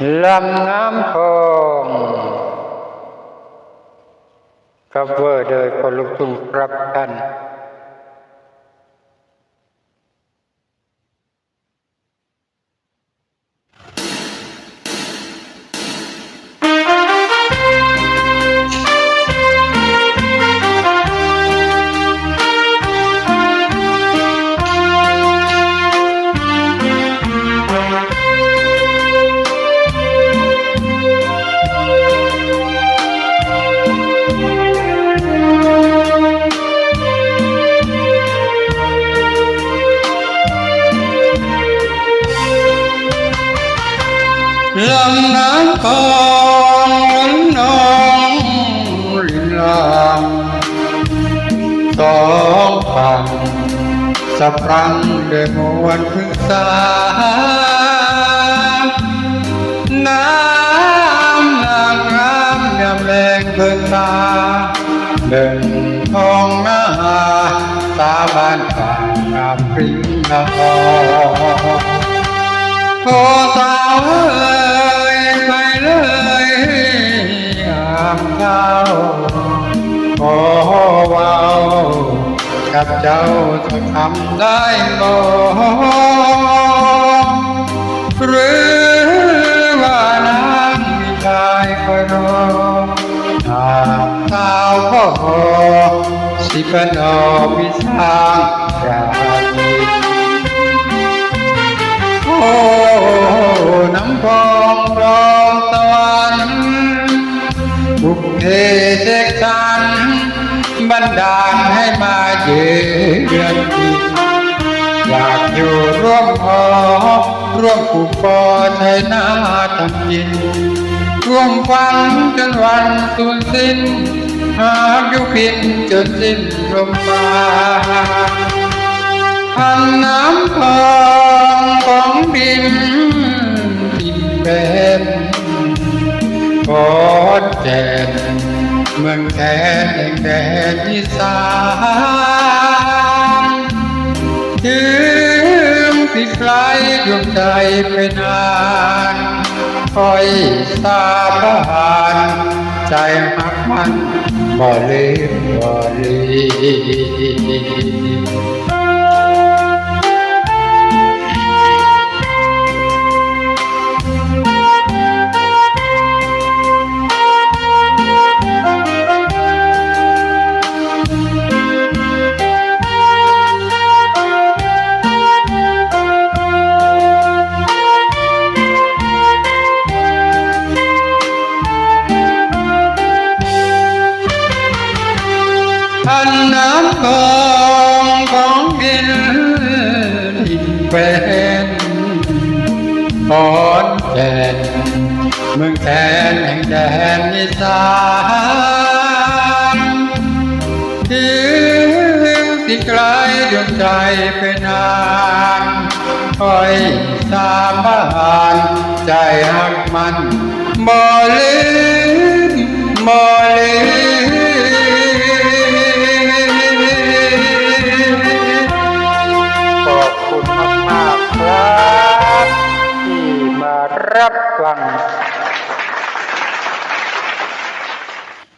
ลำน้ำพองคัฟเวอร์โดยคนลูกทุ่งครับท่านลำน้ำคลองน้องรินลางสองฝั่งสะพรั่งด้วยมวลพฤกษาน้ำงามงามยามแรงเพิ่นตาหนึ่งทองหน้าสาบานฝ่างามปริ้งละออโอ้สาวเอ้ยไปเลยงามเจ้าขอว้าวกับเจ้าจะทำได้บ่หรือว่านางมีชายคอยรอหากสาวพ่อสิเป็นอพิสางราณีโอ้น้ำพองรองตะวันบุกเทเสกสรรบันดาลให้มาเยือนที่อยากอยู่ร่วมหอร่วมผูกคอใช้หน้าทำยินร่วมฟังจนวันสูญสิ้นหากอยู่พินจนสิ้นลมปราณพันน้ำพองของดินดินเป็นกอดแก่นเมืองแก่นแห่งแดนอีสานถึงที่ไกลดวงใจไปนานคอยสาบานใจหักมันบ่ลืมบ่ลืมพันน้ำทองของดินดินเป็นขอนแก่นเมืองแก่นแห่งแดนอีสานถึงที่ไกลดวงใจไปนานคอยสาบานใจหักมันบ่ลืมบ่ลืม